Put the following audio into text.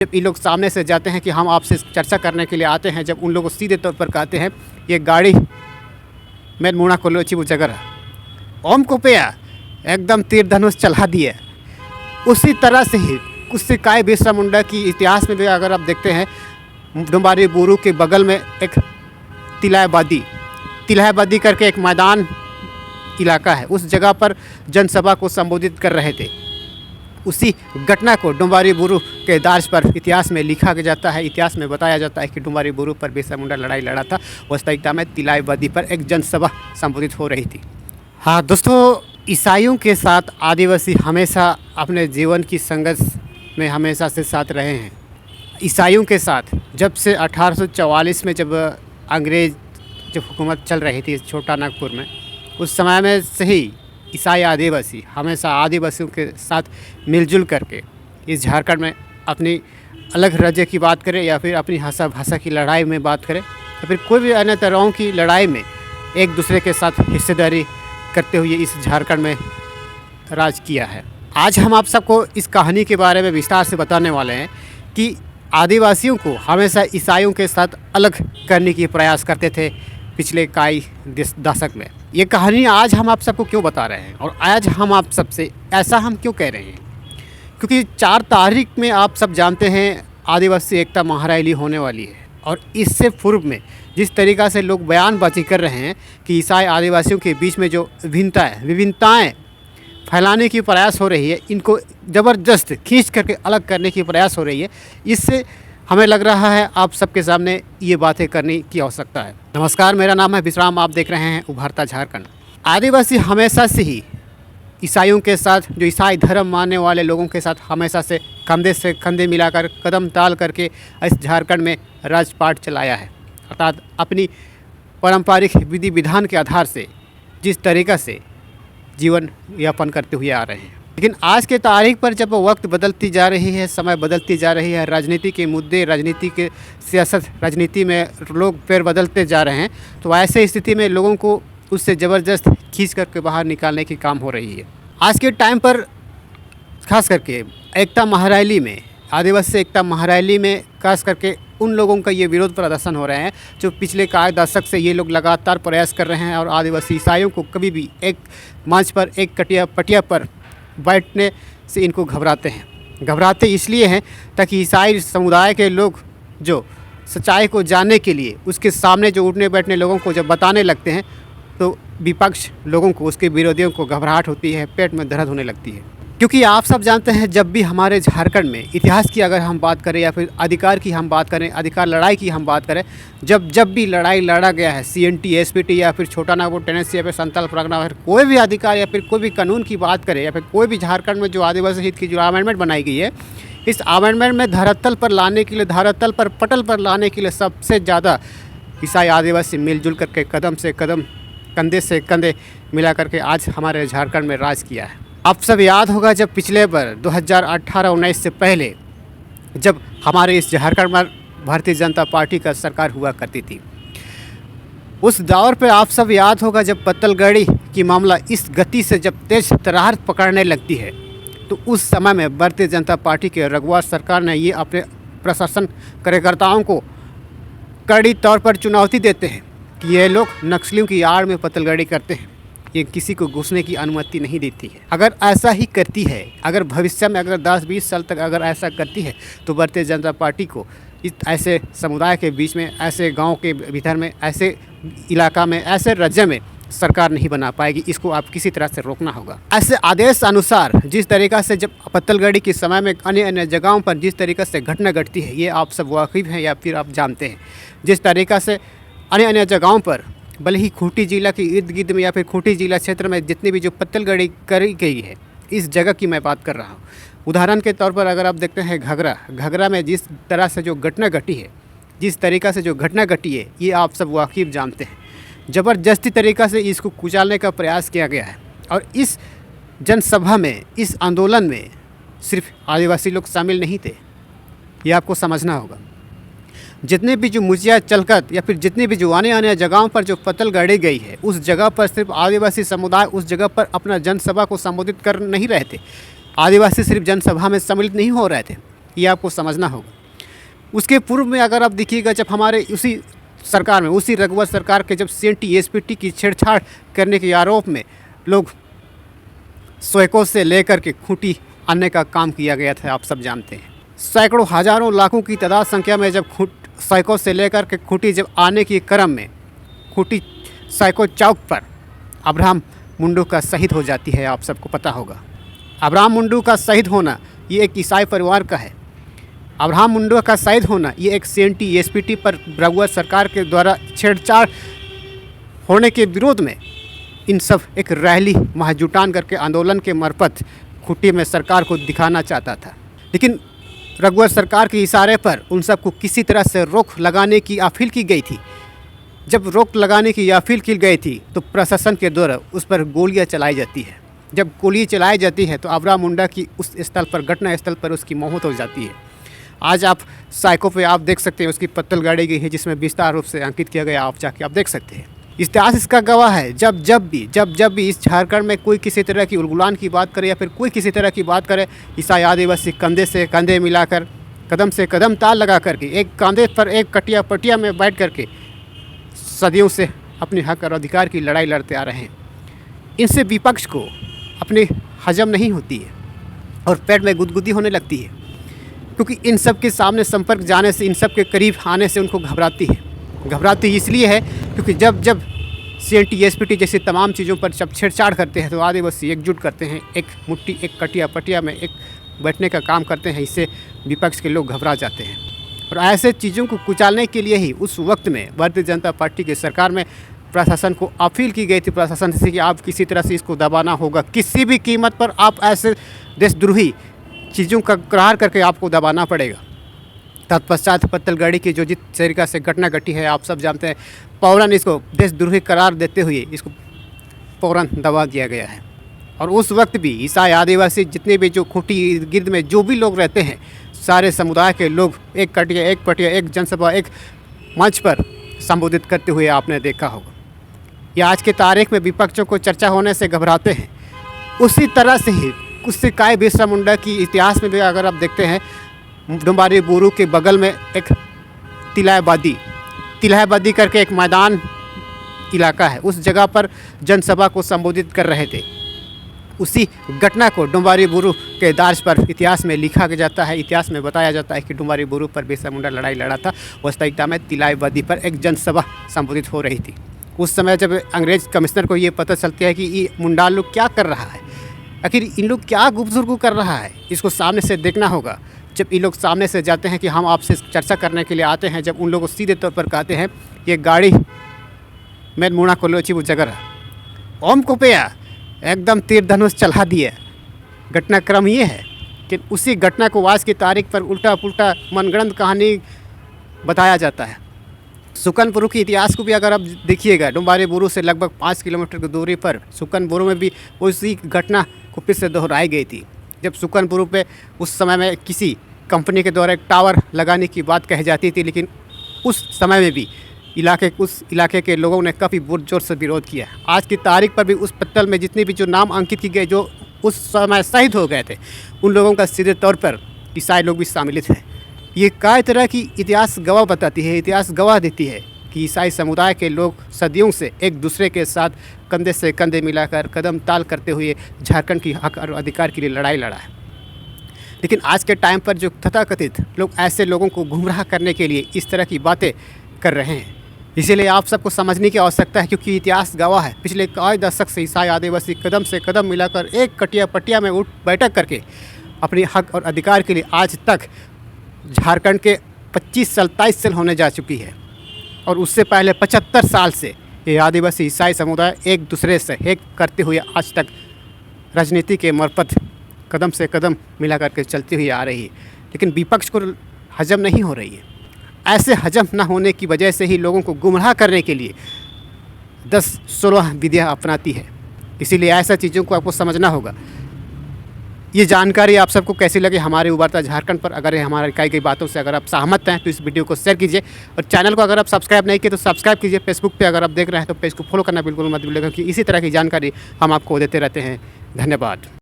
जब ये लोग सामने से जाते हैं कि हम आपसे चर्चा करने के लिए आते हैं, जब उन लोगों को सीधे तौर पर कहते हैं ये गाड़ी मैं मुणा को चिबू जगर ओम को पे एकदम तीर धनुष चला दिए। उसी तरह से ही उससे काय बिरसा मुंडा की इतिहास में भी अगर आप देखते हैं, डुम्बारी बुरू के बगल में एक तिलाहबादी करके एक मैदान इलाका है, उस जगह पर जनसभा को संबोधित कर रहे थे। उसी घटना को डुम्बारी बुरू के दार्ज पर इतिहास में लिखा जाता है, इतिहास में बताया जाता है कि डुम्बारी बुरू पर बिरसा मुंडा लड़ाई लड़ा था। वास्तविकता में तिलाहबादी पर एक जनसभा संबोधित हो रही थी। हाँ दोस्तों, ईसाइयों के साथ आदिवासी हमेशा अपने जीवन की संघर्ष में हमेशा से साथ रहे हैं। ईसाइयों के साथ जब से 1844 में जब अंग्रेज जब हुकूमत चल रही थी छोटा नागपुर में, उस समय में से ही ईसाई आदिवासी हमेशा आदिवासियों के साथ मिलजुल करके इस झारखंड में अपनी अलग राज्य की बात करें या फिर अपनी भाषा की लड़ाई में बात करें या फिर कोई भी अन्य तरहों की लड़ाई में एक दूसरे के साथ हिस्सेदारी करते हुए इस झारखंड में राज किया है। आज हम आप सबको इस कहानी के बारे में विस्तार से बताने वाले हैं कि आदिवासियों को हमेशा ईसाइयों के साथ अलग करने की प्रयास करते थे पिछले कई दशक में। ये कहानी आज हम आप सबको क्यों बता रहे हैं और आज हम आप सबसे ऐसा हम क्यों कह रहे हैं, क्योंकि 4 तारीख में आप सब जानते हैं आदिवासी एकता महारैली होने वाली है। और इससे पूर्व में जिस तरीक़ा से लोग बयानबाजी कर रहे हैं कि ईसाई आदिवासियों के बीच में जो विभिन्नताएँ फैलाने की प्रयास हो रही है, इनको ज़बरदस्त खींच करके अलग करने की प्रयास हो रही है, इससे हमें लग रहा है आप सबके सामने ये बातें करने की आवश्यकता है। नमस्कार, मेरा नाम है विश्राम, आप देख रहे हैं उभरता झारखंड। आदिवासी हमेशा से ही ईसाइयों के साथ, जो ईसाई धर्म मानने वाले लोगों के साथ हमेशा से कंधे मिलाकर कदम ताल करके इस झारखंड में राजपाट चलाया है। अर्थात अपनी पारंपरिक विधि विधान के आधार से जिस तरीक़ा से जीवन यापन करते हुए आ रहे हैं। लेकिन आज के तारीख पर जब वक्त बदलती जा रही है, समय बदलती जा रही है, राजनीति के मुद्दे, राजनीति के सियासत, राजनीति में लोग पैर बदलते जा रहे हैं, तो ऐसे स्थिति में लोगों को उससे ज़बरदस्त खींच करके बाहर निकालने की काम हो रही है। आज के टाइम पर खास करके एकता महारैली में, आदिवासी एकता महारैली में खास करके उन लोगों का ये विरोध प्रदर्शन हो रहे हैं जो पिछले कई दशक से ये लोग लगातार प्रयास कर रहे हैं और आदिवासी ईसाइयों को कभी भी एक मंच पर, एक पटिया पर बैठने से इनको घबराते इसलिए हैं ताकि ईसाई समुदाय के लोग जो सच्चाई को जानने के लिए उसके सामने जो उठने बैठने लोगों को जब बताने लगते हैं तो विपक्ष लोगों को, उसके विरोधियों को घबराहट होती है, पेट में दर्द होने लगती है। क्योंकि आप सब जानते हैं जब भी हमारे झारखंड में इतिहास की अगर हम बात करें या फिर अधिकार की हम बात करें, अधिकार लड़ाई की हम बात करें, जब भी लड़ाई लड़ा गया है, CNT, SPT या फिर छोटा नागपुर टेनेसी या फिर संताल परगना, कोई भी अधिकार या फिर कोई भी कानून की बात करें या फिर कोई भी झारखंड में जो आदिवासी हित की जो अमेंडमेंट बनाई गई है, इस अमेंडमेंट में धरातल पर लाने के लिए, धरातल पर पटल पर लाने के लिए सबसे ज़्यादा ईसाई आदिवासी मिलजुल करके कदम से कदम, कंधे से कंधे मिला करके आज हमारे झारखंड में राज किया है। आप सब याद होगा जब पिछले बार 2018-19 से पहले जब हमारे इस झारखंड में भारतीय जनता पार्टी का सरकार हुआ करती थी, उस दौर पे आप सब याद होगा जब पत्तलगड़ी की मामला इस गति से जब तेज तरार पकड़ने लगती है, तो उस समय में भारतीय जनता पार्टी के रघुवर सरकार ने ये अपने प्रशासन कार्यकर्ताओं को कड़ी तौर पर चुनौती देते हैं कि ये लोग नक्सलियों की आड़ में पत्तलगड़ी करते हैं, ये किसी को घुसने की अनुमति नहीं देती है। अगर ऐसा ही करती है, अगर भविष्य में अगर 10-20 साल तक अगर ऐसा करती है, तो भारतीय जनता पार्टी को इस ऐसे समुदाय के बीच में, ऐसे गांव के भीतर में, ऐसे इलाका में, ऐसे राज्य में सरकार नहीं बना पाएगी। इसको आप किसी तरह से रोकना होगा। ऐसे आदेश अनुसार जिस तरीक़ा से जब पत्तलगड़ी के समय में अन्य जगहों पर जिस तरीक़ा से घटना घटती है, ये आप सब वाकिफ़ हैं या फिर आप जानते हैं। जिस तरीक़ा से अन्य जगहों पर, भले ही खूंटी जिला के इर्द गिर्द में या फिर खूंटी जिला क्षेत्र में जितनी भी जो पत्तलगड़ी करी गई है, इस जगह की मैं बात कर रहा हूँ। उदाहरण के तौर पर अगर आप देखते हैं घघरा में जिस तरह से जो घटना घटी है, जिस तरीक़ा से जो घटना घटी है, ये आप सब वाकिफ़ जानते हैं। ज़बरदस्ती तरीक़ा से इसको कुचलने का प्रयास किया गया है और इस जनसभा में, इस आंदोलन में सिर्फ आदिवासी लोग शामिल नहीं थे, ये आपको समझना होगा। जितने भी जो मुजिया चलकत या फिर जितनी भी जो आने जगहों पर जो पत्तल गाड़ी गई है, उस जगह पर सिर्फ आदिवासी समुदाय उस जगह पर अपना जनसभा को संबोधित कर नहीं रहे थे। आदिवासी सिर्फ जनसभा में सम्मिलित नहीं हो रहे थे, ये आपको समझना होगा। उसके पूर्व में अगर आप देखिएगा, जब हमारे उसी सरकार में, उसी रघुवर सरकार के जब सीएनटी एसपीटी की छेड़छाड़ करने के आरोप में लोग सैकड़ों से लेकर के खूंटी आने का काम किया गया था, आप सब जानते हैं। सैकड़ों हजारों लाखों की तादाद संख्या में जब सैकड़ों से लेकर के खूंटी जब आने के क्रम में खूंटी सैकड़ों चौक पर अब्राहम मुंडू का शहीद हो जाती है, आप सबको पता होगा। अब्राहम मुंडू का शहीद होना ये एक ईसाई परिवार का है। अब्राहम मुंडू का शहीद होना ये एक सीएनटी एसपीटी पर रघुवर सरकार के द्वारा छेड़छाड़ होने के विरोध में इन सब एक रैली महाजुटान करके आंदोलन के मार्फत खूंटी में सरकार को दिखाना चाहता था। लेकिन रघुवर सरकार के इशारे पर उन सबको किसी तरह से रोक लगाने की अपील की गई थी। जब रोक लगाने की अपील की गई थी तो प्रशासन के द्वारा उस पर गोलियां चलाई जाती है। जब गोली चलाई जाती है तो अब्राहम मुंडा की उस स्थल पर, घटना स्थल पर उसकी मौत हो जाती है। आज आप साइको पे आप देख सकते हैं, उसकी पत्तल गाड़ी गई है जिसमें विस्तार रूप से अंकित किया गया, आप जाके आप देख सकते हैं। इतिहास इसका गवाह है। जब भी इस झारखंड में कोई किसी तरह की उलगुलान की बात करे या फिर कोई किसी तरह की बात करे, ईसाई आदिवासी कंधे से कंधे मिलाकर, कदम से कदम ताल लगा करके, एक कंधे पर एक कटिया पटिया में बैठ करके सदियों से अपने हक और अधिकार की लड़ाई लड़ते आ रहे हैं। इनसे विपक्ष को अपनी हजम नहीं होती है और पेट में गुदगुदी होने लगती है, क्योंकि इन सब के सामने संपर्क जाने से, इन सब के करीब आने से उनको घबराती इसलिए है क्योंकि जब सीएनटी एसपीटी जैसी तमाम चीज़ों पर जब छेड़छाड़ करते हैं तो आदिवासी एकजुट करते हैं, एक मुट्ठी, एक कटिया पटिया में एक बैठने का काम करते हैं। इससे विपक्ष के लोग घबरा जाते हैं और ऐसे चीज़ों को कुचलने के लिए ही उस वक्त में भारतीय जनता पार्टी की सरकार में प्रशासन को अपील की गई थी, प्रशासन से, कि आप किसी तरह से इसको दबाना होगा, किसी भी कीमत पर आप ऐसे देशद्रोही चीज़ों का करार करके आपको दबाना पड़ेगा। तत्पश्चात पत्तलगढ़ी की जो जिस तरीका से घटना घटी है, आप सब जानते हैं, फौरन इसको देशद्रोही करार देते हुए इसको फौरन दबा दिया गया है। और उस वक्त भी ईसाई आदिवासी जितने भी जो खूंटी इर्द गिर्द में जो भी लोग रहते हैं, सारे समुदाय के लोग एक कटिया, एक पटिया, एक जनसभा, एक मंच पर संबोधित करते हुए आपने देखा होगा। ये आज के तारीख में विपक्षों को चर्चा होने से घबराते हैं। उसी तरह से ही उससे काय बिरसा मुंडा की इतिहास में भी अगर आप देखते हैं, डुम्बारी बुरू के बगल में एक तिलाहबादी करके एक मैदान इलाका है, उस जगह पर जनसभा को संबोधित कर रहे थे। उसी घटना को डुम्बारी बुरू के दार्ज पर इतिहास में लिखा जाता है, इतिहास में बताया जाता है कि डुम्बारी बुरू पर बिरसा मुंडा लड़ाई लड़ा था। वास्तविकता में तिलाहबादी पर एक जनसभा संबोधित हो रही थी। उस समय जब अंग्रेज कमिश्नर को ये पता चलता है कि ये मुंडा लोग क्या कर रहा है, आखिर इन लोग क्या गुप्तगू कर रहा है, इसको सामने से देखना होगा। जब इन लोग सामने से जाते हैं कि हम आपसे चर्चा करने के लिए आते हैं, जब उन लोगों को सीधे तौर पर कहते हैं ये गाड़ी मैं मुड़ा को लोची वो जगह ओम को पे एकदम तीर धनुष चला दिए। घटनाक्रम ये है कि उसी घटना को आज की तारीख पर उल्टा पुल्टा मनगढ़ंत कहानी बताया जाता है। सुकनपुर के इतिहास को भी अगर आप देखिएगा, डुम्बारी बुरू से लगभग 5 किलोमीटर की दूरी पर सुकनपुर में भी उसी घटना को फिर से दोहराई गई थी। जब सुकनपुर पे उस समय में किसी कंपनी के द्वारा एक टावर लगाने की बात कही जाती थी, लेकिन उस समय में भी उस इलाके के लोगों ने काफ़ी जोर से विरोध किया। आज की तारीख पर भी उस पत्तल में जितने भी जो नाम अंकित किए गए, जो उस समय शहीद हो गए थे, उन लोगों का सीधे तौर पर ईसाई लोग भी शामिल थे। ये कई तरह की इतिहास गवाह बताती है, इतिहास गवाह देती है कि ईसाई समुदाय के लोग सदियों से एक दूसरे के साथ कंधे से कंधे मिलाकर, कदम ताल करते हुए झारखंड की हक और अधिकार के लिए लड़ाई लड़ा है। लेकिन आज के टाइम पर जो तथाकथित लोग ऐसे लोगों को गुमराह करने के लिए इस तरह की बातें कर रहे हैं, इसीलिए आप सबको समझने की आवश्यकता है, क्योंकि इतिहास गवाह है। पिछले कई दशक से ईसाई आदिवासी कदम से कदम मिलाकर एक कटिया पटिया में उठ बैठक करके अपने हक और अधिकार के लिए आज तक झारखंड के 25 साल 23 साल होने जा चुकी है। और उससे पहले 75 साल से ये आदिवासी ईसाई समुदाय एक दूसरे से एक करते हुए आज तक राजनीति के मार्फत कदम से कदम मिला करके चलती हुई आ रही है। लेकिन विपक्ष को हजम नहीं हो रही है। ऐसे हजम न होने की वजह से ही लोगों को गुमराह करने के लिए 10-16 विधियाँ अपनाती है। इसीलिए ऐसा चीज़ों को आपको समझना होगा। ये जानकारी आप सबको कैसी लगी हमारे उभरता झारखंड पर, अगर हमारी कई बातों से अगर आप सहमत हैं तो इस वीडियो को शेयर कीजिए, और चैनल को अगर आप सब्सक्राइब नहीं किए तो सब्सक्राइब कीजिए। फेसबुक पे अगर आप देख रहे हैं तो पेज को फॉलो करना बिल्कुल मत भूलिएगा, कि इसी तरह की जानकारी हम आपको देते रहते हैं। धन्यवाद।